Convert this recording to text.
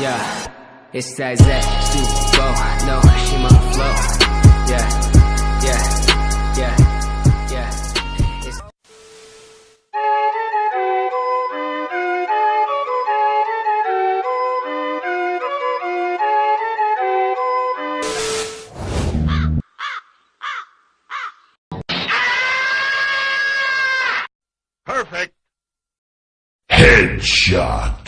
Yeah, it's that Z, Super, no, she my flow. Yeah, yeah, yeah, yeah. It's perfect headshot.